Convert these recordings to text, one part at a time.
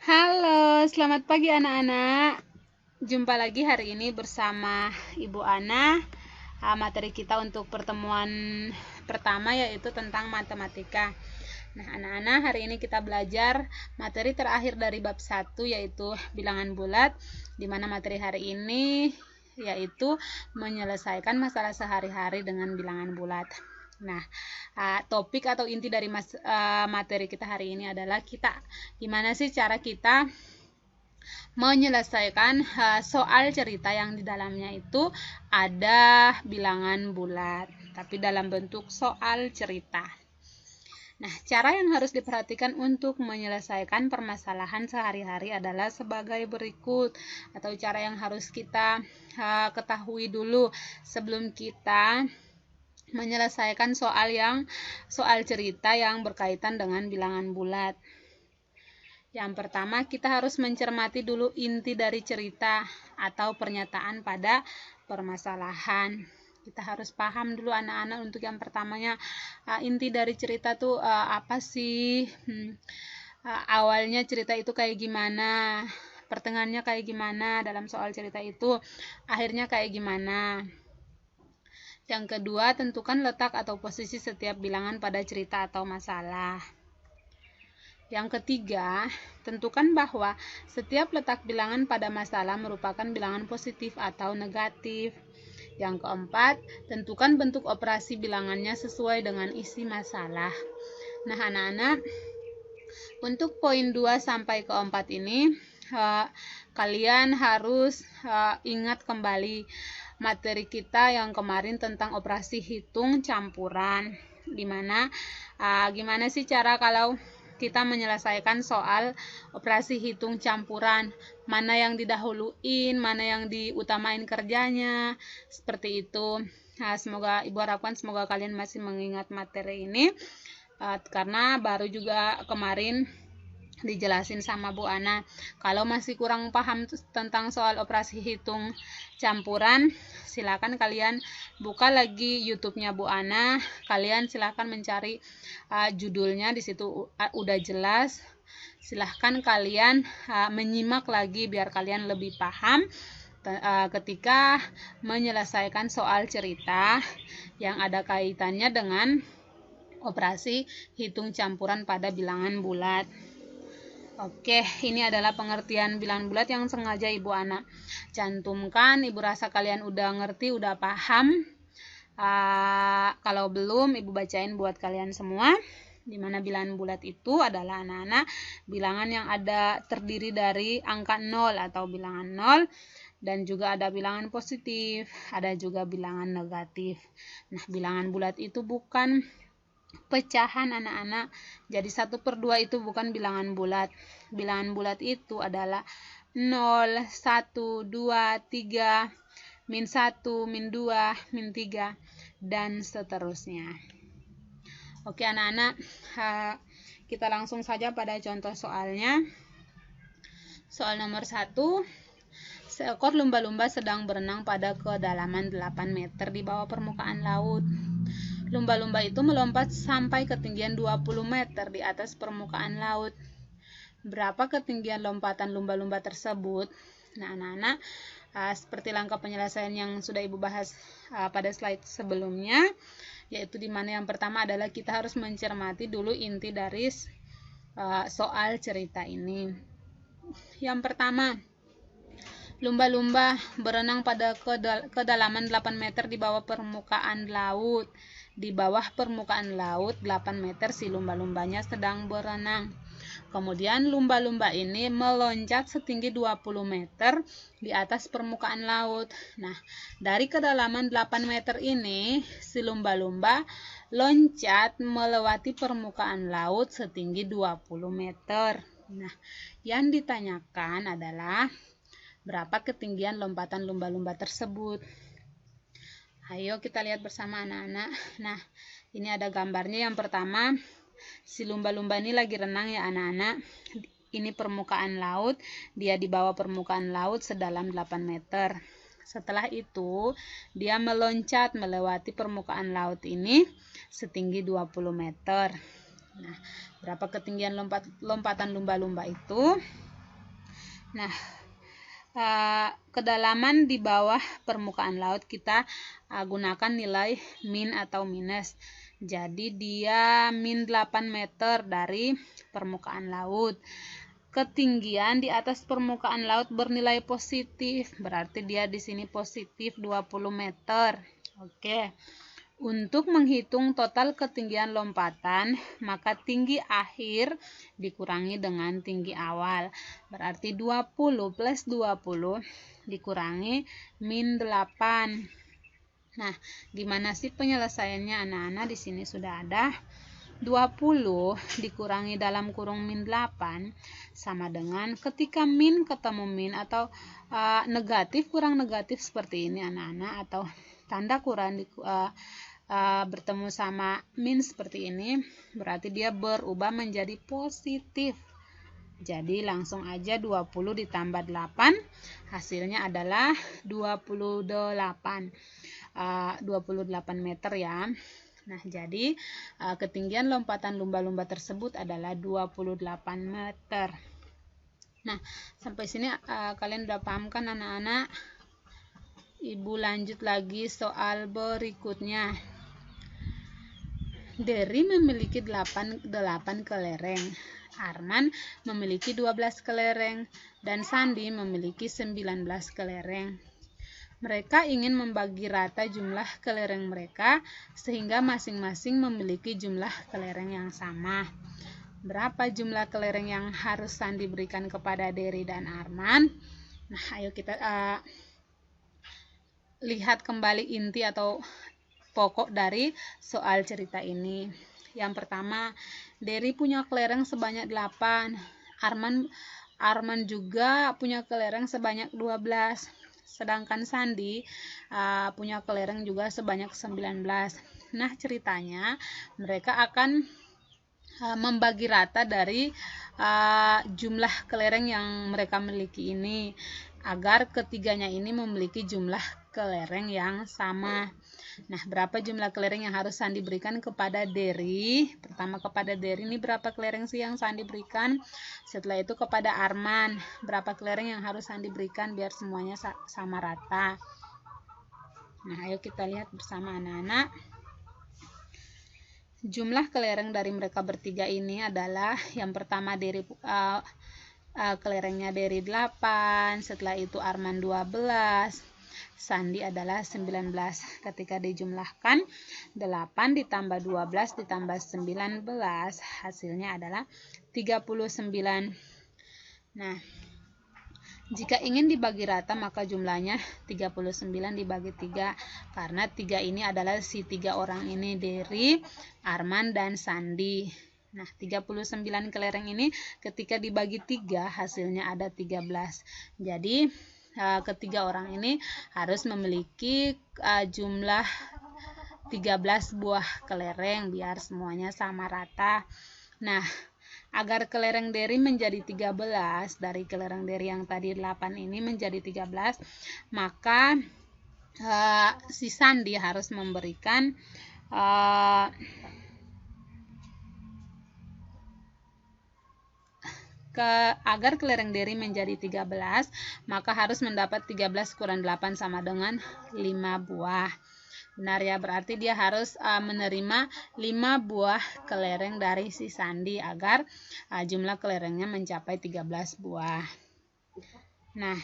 Halo, selamat pagi anak-anak. Jumpa lagi hari ini bersama Ibu Ana. Materi kita untuk pertemuan pertama yaitu tentang matematika. Nah, anak-anak, hari ini kita belajar materi terakhir dari bab 1 yaitu bilangan bulat, di mana materi hari ini yaitu menyelesaikan masalah sehari-hari dengan bilangan bulat. Nah, topik atau inti dari materi kita hari ini adalah gimana sih cara kita menyelesaikan soal cerita yang di dalamnya itu ada bilangan bulat, tapi dalam bentuk soal cerita. Nah, cara yang harus diperhatikan untuk menyelesaikan permasalahan sehari-hari adalah sebagai berikut, atau cara yang harus kita ketahui dulu sebelum kita menyelesaikan soal cerita yang berkaitan dengan bilangan bulat. Yang pertama, kita harus mencermati dulu inti dari cerita atau pernyataan pada permasalahan. Kita harus paham dulu anak-anak untuk yang pertamanya, inti dari cerita tuh apa sih? Awalnya cerita itu kayak gimana? Pertengahannya kayak gimana dalam soal cerita itu? Akhirnya kayak gimana? Yang kedua, tentukan letak atau posisi setiap bilangan pada cerita atau masalah. Yang ketiga, tentukan bahwa setiap letak bilangan pada masalah merupakan bilangan positif atau negatif. Yang keempat, tentukan bentuk operasi bilangannya sesuai dengan isi masalah. Nah, anak-anak, untuk poin 2 sampai ke 4 ini, kalian harus ingat kembali materi kita yang kemarin tentang operasi hitung campuran, dimana gimana sih cara kalau kita menyelesaikan soal operasi hitung campuran, mana yang didahuluin, mana yang diutamain kerjanya, seperti itu. Semoga Ibu harapkan semoga kalian masih mengingat materi ini, karena baru juga kemarin dijelasin sama Bu Ana. Kalau masih kurang paham tentang soal operasi hitung campuran, silakan kalian buka lagi YouTube-nya Bu Ana. Kalian silakan mencari judulnya, di situ udah jelas. Silahkan kalian menyimak lagi biar kalian lebih paham ketika menyelesaikan soal cerita yang ada kaitannya dengan operasi hitung campuran pada bilangan bulat. Oke, ini adalah pengertian bilangan bulat yang sengaja Ibu Ana cantumkan. Ibu rasa kalian udah ngerti, udah paham. Kalau belum, Ibu bacain buat kalian semua. Dimana bilangan bulat itu adalah anak-anak bilangan yang ada terdiri dari angka 0 atau bilangan 0, dan juga ada bilangan positif, ada juga bilangan negatif. Nah, bilangan bulat itu bukan pecahan anak-anak, jadi 1/2 itu bukan bilangan bulat. Bilangan bulat itu adalah 0, 1, 2, 3, min 1, min 2, min 3, dan seterusnya. Oke anak-anak, kita langsung saja pada contoh soalnya. Soal nomor 1, seekor lumba-lumba sedang berenang pada kedalaman 8 meter di bawah permukaan laut. Lumba-lumba itu melompat sampai ketinggian 20 meter di atas permukaan laut. Berapa ketinggian lompatan lumba-lumba tersebut? Nah, anak-anak, seperti langkah penyelesaian yang sudah Ibu bahas pada slide sebelumnya, yaitu dimana yang pertama adalah kita harus mencermati dulu inti dari soal cerita ini. Yang pertama, lumba-lumba berenang pada kedalaman 8 meter di bawah permukaan laut. Di bawah permukaan laut 8 meter si lumba-lumbanya sedang berenang. Kemudian lumba-lumba ini meloncat setinggi 20 meter di atas permukaan laut. Nah, dari kedalaman 8 meter ini si lumba-lumba loncat melewati permukaan laut setinggi 20 meter. Nah, yang ditanyakan adalah berapa ketinggian lompatan lumba-lumba tersebut. Ayo kita lihat bersama anak-anak. Nah, ini ada gambarnya. Yang pertama, si lumba-lumba ini lagi renang ya anak-anak. Ini permukaan laut, dia di bawah permukaan laut sedalam 8 meter. Setelah itu, dia meloncat melewati permukaan laut ini setinggi 20 meter. Nah, berapa ketinggian lompatan lumba-lumba itu? Nah, kedalaman di bawah permukaan laut kita gunakan nilai min atau minus. Jadi dia min 8 meter dari permukaan laut. Ketinggian di atas permukaan laut bernilai positif, berarti dia di sini positif 20 meter. Oke. Untuk menghitung total ketinggian lompatan, maka tinggi akhir dikurangi dengan tinggi awal. Berarti 20 plus 20 dikurangi min 8. Nah, gimana sih penyelesaiannya anak-anak? Di sini sudah ada 20 dikurangi dalam kurung min 8 sama dengan ketika min ketemu min atau negatif kurang negatif seperti ini anak-anak, atau tanda kurang bertemu sama min seperti ini, berarti dia berubah menjadi positif. Jadi langsung aja 20 ditambah 8, hasilnya adalah 28 meter ya. Nah, jadi ketinggian lompatan lumba-lumba tersebut adalah 28 meter. Nah, sampai sini kalian udah paham kan anak-anak? Ibu lanjut lagi soal berikutnya. Dery memiliki 8 kelereng, Arman memiliki 12 kelereng, dan Sandi memiliki 19 kelereng. Mereka ingin membagi rata jumlah kelereng mereka sehingga masing-masing memiliki jumlah kelereng yang sama. Berapa jumlah kelereng yang harus Sandi berikan kepada Dery dan Arman? Nah, ayo kita lihat kembali inti atau pokok dari soal cerita ini. Yang pertama, Dery punya kelereng sebanyak 8. Arman juga punya kelereng sebanyak 12. Sedangkan Sandi punya kelereng juga sebanyak 19. Nah, ceritanya mereka akan membagi rata dari jumlah kelereng yang mereka miliki ini agar ketiganya ini memiliki jumlah kelereng yang sama. Nah, berapa jumlah kelereng yang harus Sandi berikan kepada Dery? Pertama kepada Dery ini berapa kelereng sih yang Sandi berikan? Setelah itu kepada Arman, berapa kelereng yang harus Sandi berikan biar semuanya sama rata? Nah, ayo kita lihat bersama anak-anak. Jumlah kelereng dari mereka bertiga ini adalah yang pertama Dery kelerengnya Dery 8, setelah itu Arman 12, Sandi adalah 19. Ketika dijumlahkan 8 ditambah 12 ditambah 19, hasilnya adalah 39. Nah, jika ingin dibagi rata maka jumlahnya 39 dibagi 3, karena 3 ini adalah si 3 orang ini, Dery, Arman, dan Sandi. Nah, 39 kelereng ini ketika dibagi 3 hasilnya ada 13. Jadi ketiga orang ini harus memiliki jumlah 13 buah kelereng biar semuanya sama rata. Nah, agar kelereng Dery menjadi 13, dari kelereng Dery yang tadi 8 ini menjadi 13, maka si Sandi harus memberikan agar kelereng Dery menjadi 13, maka harus mendapat 13 kurang 8 sama dengan 5 buah. Benar ya, berarti dia harus menerima 5 buah kelereng dari si Sandi agar jumlah kelerengnya mencapai 13 buah. Nah,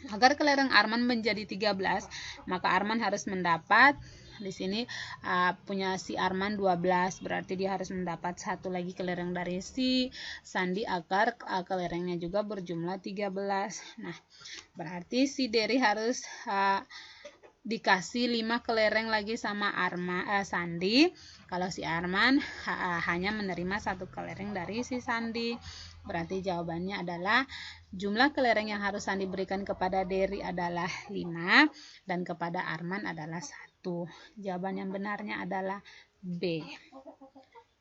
agar kelereng Arman menjadi 13, maka Arman harus mendapat, di sini punya si Arman 12, berarti dia harus mendapat satu lagi kelereng dari si Sandi agar kelerengnya juga berjumlah 13. Nah, berarti si Dery harus dikasih 5 kelereng lagi sama Sandi. Kalau si Arman hanya menerima 1 kelereng dari si Sandi. Berarti jawabannya adalah jumlah kelereng yang harus Sandi berikan kepada Dery adalah 5 dan kepada Arman adalah 1. Jawaban yang benarnya adalah B.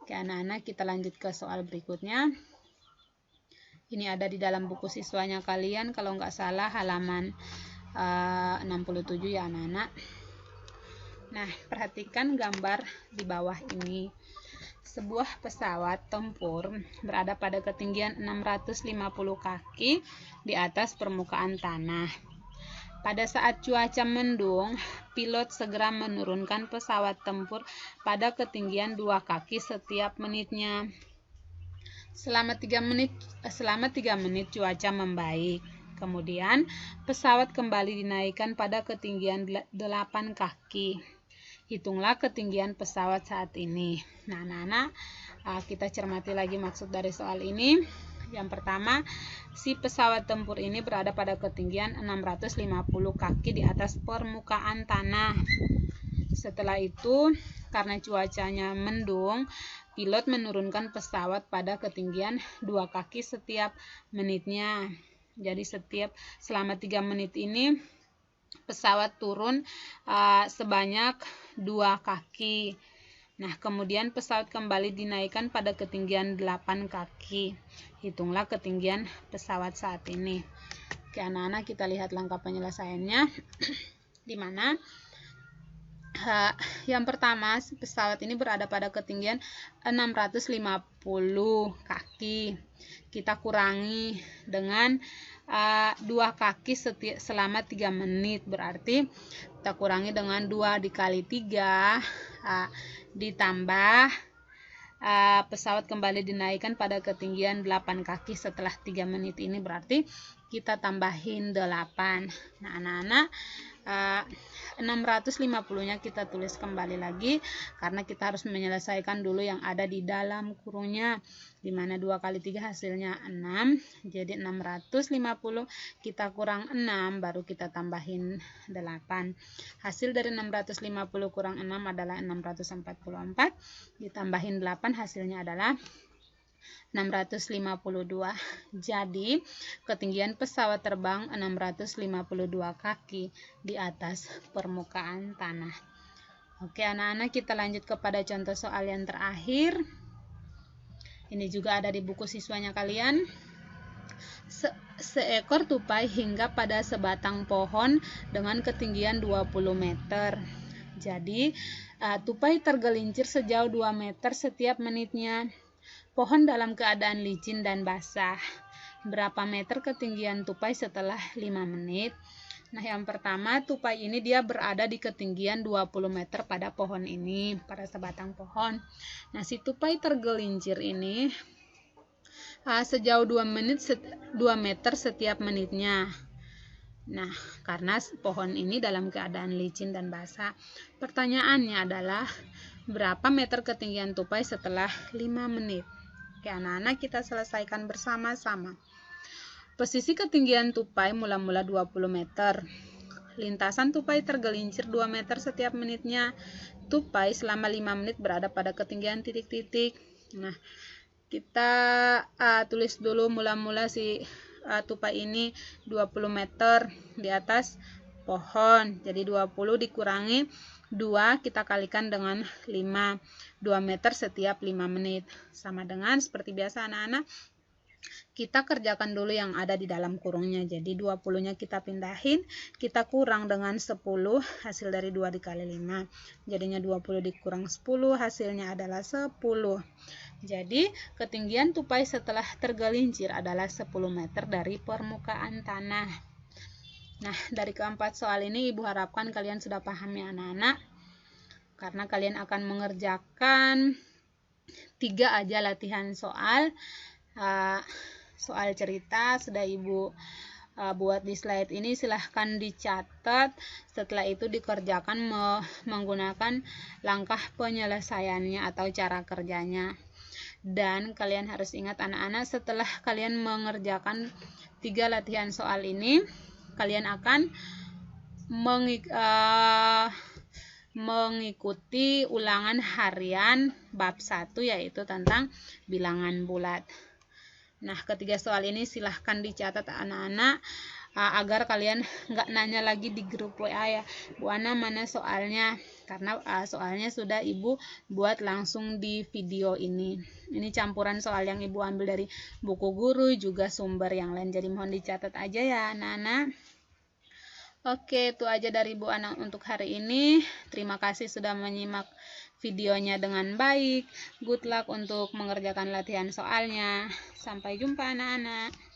Oke anak-anak, kita lanjut ke soal berikutnya. Ini ada di dalam buku siswanya kalian, kalau nggak salah halaman 67 ya anak-anak. Nah, perhatikan gambar di bawah ini. sebuah pesawat tempur berada pada ketinggian 650 kaki di atas permukaan tanah. Pada saat cuaca mendung, pilot segera menurunkan pesawat tempur pada ketinggian 2 kaki setiap menitnya. Selama 3 menit cuaca membaik. Kemudian, pesawat kembali dinaikkan pada ketinggian 8 kaki. Hitunglah ketinggian pesawat saat ini. Nah, anak-anak, kita cermati lagi maksud dari soal ini. Yang pertama, si pesawat tempur ini berada pada ketinggian 650 kaki di atas permukaan tanah. Setelah itu, karena cuacanya mendung, pilot menurunkan pesawat pada ketinggian 2 kaki setiap menitnya. Jadi selama 3 menit ini pesawat turun sebanyak 2 kaki. Nah, kemudian pesawat kembali dinaikkan pada ketinggian 8 kaki. Hitunglah ketinggian pesawat saat ini. Oke, anak-anak, kita lihat langkah penyelesaiannya. Di mana yang pertama, pesawat ini berada pada ketinggian 650 kaki. Kita kurangi dengan 2 kaki selama 3 menit. Berarti kita kurangi dengan 2 dikali 3 ditambah pesawat kembali dinaikkan pada ketinggian 8 kaki setelah 3 menit ini, berarti kita tambahin 8. Nah, anak-anak, 650-nya kita tulis kembali lagi karena kita harus menyelesaikan dulu yang ada di dalam kurungnya, dimana 2 kali 3 hasilnya 6. Jadi 650 kita kurang 6 baru kita tambahin 8. Hasil dari 650 kurang 6 adalah 644, ditambahin 8 hasilnya adalah 652. Jadi, ketinggian pesawat terbang 652 kaki di atas permukaan tanah. Oke, anak-anak, kita lanjut kepada contoh soal yang terakhir. Ini juga ada di buku siswanya kalian. Seekor tupai hinggap pada sebatang pohon dengan ketinggian 20 meter. Jadi, tupai tergelincir sejauh 2 meter setiap menitnya. Pohon dalam keadaan licin dan basah. Berapa meter ketinggian tupai setelah 5 menit? Nah, yang pertama, tupai ini dia berada di ketinggian 20 meter pada pohon ini, pada sebatang pohon. Nah, si tupai tergelincir ini sejauh 2 meter setiap menitnya. Nah, karena pohon ini dalam keadaan licin dan basah. Pertanyaannya adalah, berapa meter ketinggian tupai setelah 5 menit? Oke, anak-anak, kita selesaikan bersama-sama. Posisi ketinggian tupai mula-mula 20 meter. Lintasan tupai tergelincir 2 meter setiap menitnya. Tupai selama 5 menit berada pada ketinggian titik-titik. Nah, kita tulis dulu mula-mula si tupai ini 20 meter di atas pohon. Jadi 20 dikurangi 2 kita kalikan dengan 5. 2 meter setiap 5 menit. Sama dengan seperti biasa, anak-anak, kita kerjakan dulu yang ada di dalam kurungnya. Jadi 20-nya kita pindahin, kita kurang dengan 10, hasil dari 2 dikali 5. Jadinya 20 dikurang 10, hasilnya adalah 10. Jadi ketinggian tupai setelah tergelincir adalah 10 meter dari permukaan tanah. Nah, dari keempat soal ini Ibu harapkan kalian sudah paham ya, anak-anak. Karena kalian akan mengerjakan 3 aja latihan soal. Soal cerita sudah Ibu buat di slide ini, silahkan dicatat. Setelah itu dikerjakan menggunakan langkah penyelesaiannya atau cara kerjanya. Dan kalian harus ingat, anak-anak, setelah kalian mengerjakan 3 latihan soal ini, kalian akan mengikuti ulangan harian bab 1, yaitu tentang bilangan bulat. Nah, ketiga soal ini silahkan dicatat, anak-anak, agar kalian nggak nanya lagi di grup WA ya, Bu Ana mana soalnya, karena soalnya sudah Ibu buat langsung di video ini. Ini campuran soal yang Ibu ambil dari buku guru juga sumber yang lain, jadi mohon dicatat aja ya, anak-anak. Oke, itu aja dari Bu Ana untuk hari ini. Terima kasih sudah menyimak videonya dengan baik. Good luck untuk mengerjakan latihan soalnya. Sampai jumpa anak-anak.